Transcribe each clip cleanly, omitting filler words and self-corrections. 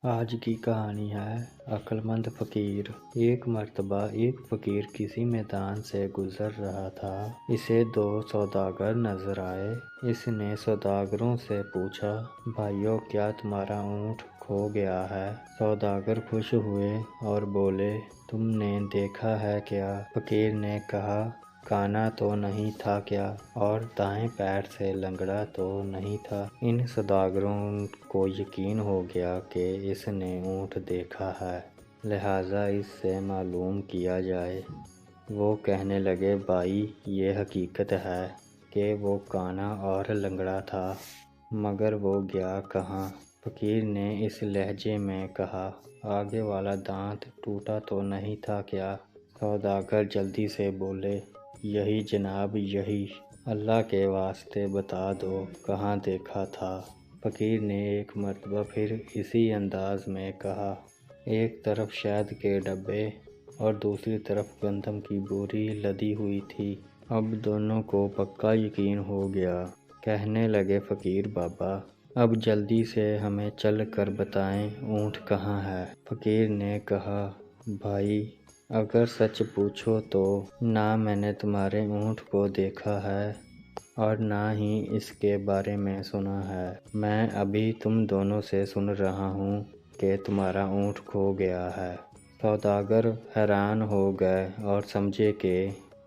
آج کی کہانی ہے عقلمند فقیر۔ ایک مرتبہ ایک فقیر کسی میدان سے گزر رہا تھا۔ اسے دو سوداگر نظر آئے۔ اس نے سوداگروں سے پوچھا، بھائیو، کیا تمہارا اونٹ کھو گیا ہے؟ سوداگر خوش ہوئے اور بولے، تم نے دیکھا ہے کیا؟ فقیر نے کہا، کانا تو نہیں تھا کیا، اور دائیں پیر سے لنگڑا تو نہیں تھا؟ ان سوداگروں کو یقین ہو گیا کہ اس نے اونٹ دیکھا ہے، لہٰذا اس سے معلوم کیا جائے۔ وہ کہنے لگے، بھائی، یہ حقیقت ہے کہ وہ کانا اور لنگڑا تھا، مگر وہ گیا کہاں؟ فقیر نے اس لہجے میں کہا، آگے والا دانت ٹوٹا تو نہیں تھا کیا؟ سوداگر جلدی سے بولے، یہی جناب، یہی۔ اللہ کے واسطے بتا دو کہاں دیکھا تھا؟ فقیر نے ایک مرتبہ پھر اسی انداز میں کہا۔ ایک طرف شہد کے ڈبے اور دوسری طرف گندم کی بوری لدی ہوئی تھی۔ اب دونوں کو پکا یقین ہو گیا۔ کہنے لگے، فقیر بابا، اب جلدی سے ہمیں چل کر بتائیں اونٹ کہاں ہے؟ فقیر نے کہا، بھائی، اگر سچ پوچھو تو نہ میں نے تمہارے اونٹ کو دیکھا ہے اور نہ ہی اس کے بارے میں سنا ہے۔ میں ابھی تم دونوں سے سن رہا ہوں کہ تمہارا اونٹ کھو گیا ہے۔ سوداگر حیران ہو گئے اور سمجھے کہ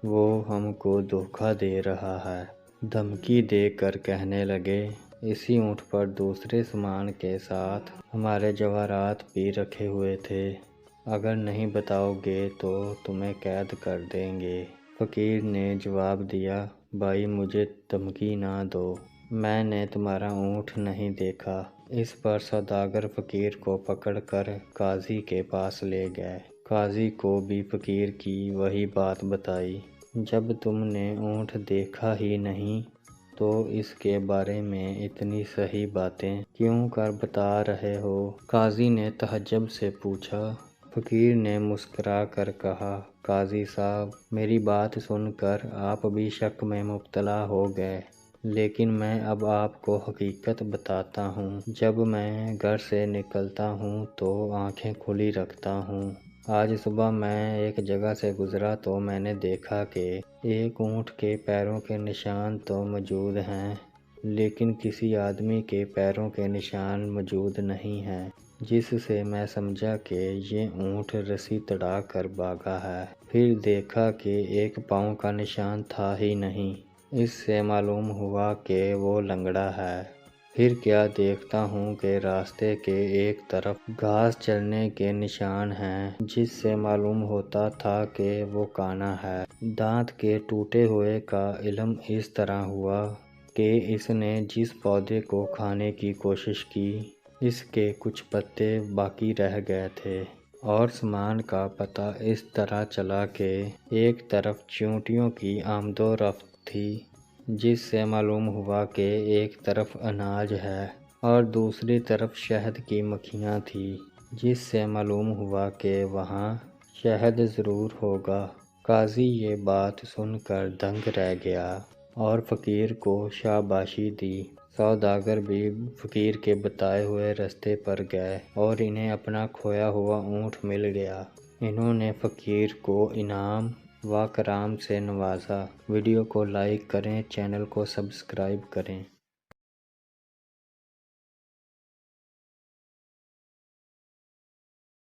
وہ ہم کو دھوکہ دے رہا ہے۔ دھمکی دے کر کہنے لگے، اسی اونٹ پر دوسرے سامان کے ساتھ ہمارے جواہرات بھی رکھے ہوئے تھے، اگر نہیں بتاؤ گے تو تمہیں قید کر دیں گے۔ فقیر نے جواب دیا، بھائی، مجھے دھمکی نہ دو، میں نے تمہارا اونٹ نہیں دیکھا۔ اس پر سوداگر فقیر کو پکڑ کر قاضی کے پاس لے گئے۔ قاضی کو بھی فقیر کی وہی بات بتائی۔ جب تم نے اونٹ دیکھا ہی نہیں تو اس کے بارے میں اتنی صحیح باتیں کیوں کر بتا رہے ہو؟ قاضی نے تعجب سے پوچھا۔ فقیر نے مسکرا کر کہا، قاضی صاحب، میری بات سن کر آپ بھی شک میں مبتلا ہو گئے، لیکن میں اب آپ کو حقیقت بتاتا ہوں۔ جب میں گھر سے نکلتا ہوں تو آنکھیں کھلی رکھتا ہوں۔ آج صبح میں ایک جگہ سے گزرا تو میں نے دیکھا کہ ایک اونٹ کے پیروں کے نشان تو موجود ہیں، لیکن کسی آدمی کے پیروں کے نشان موجود نہیں ہیں، جس سے میں سمجھا کہ یہ اونٹ رسی تڑا کر بھاگا ہے۔ پھر دیکھا کہ ایک پاؤں کا نشان تھا ہی نہیں، اس سے معلوم ہوا کہ وہ لنگڑا ہے۔ پھر کیا دیکھتا ہوں کہ راستے کے ایک طرف گھاس چرنے کے نشان ہیں، جس سے معلوم ہوتا تھا کہ وہ کانا ہے۔ دانت کے ٹوٹے ہوئے کا علم اس طرح ہوا کہ اس نے جس پودے کو کھانے کی کوشش کی، اس کے کچھ پتے باقی رہ گئے تھے، اور سامان کا پتہ اس طرح چلا کہ ایک طرف چیونٹیوں کی آمد و رفت تھی، جس سے معلوم ہوا کہ ایک طرف اناج ہے، اور دوسری طرف شہد کی مکھیاں تھیں، جس سے معلوم ہوا کہ وہاں شہد ضرور ہوگا۔ قاضی یہ بات سن کر دنگ رہ گیا اور فقیر کو شاباشی دی۔ سوداگر بھی فقیر کے بتائے ہوئے رستے پر گئے اور انہیں اپنا کھویا ہوا اونٹ مل گیا۔ انہوں نے فقیر کو انعام و کرام سے نوازا۔ ویڈیو کو لائک کریں، چینل کو سبسکرائب کریں۔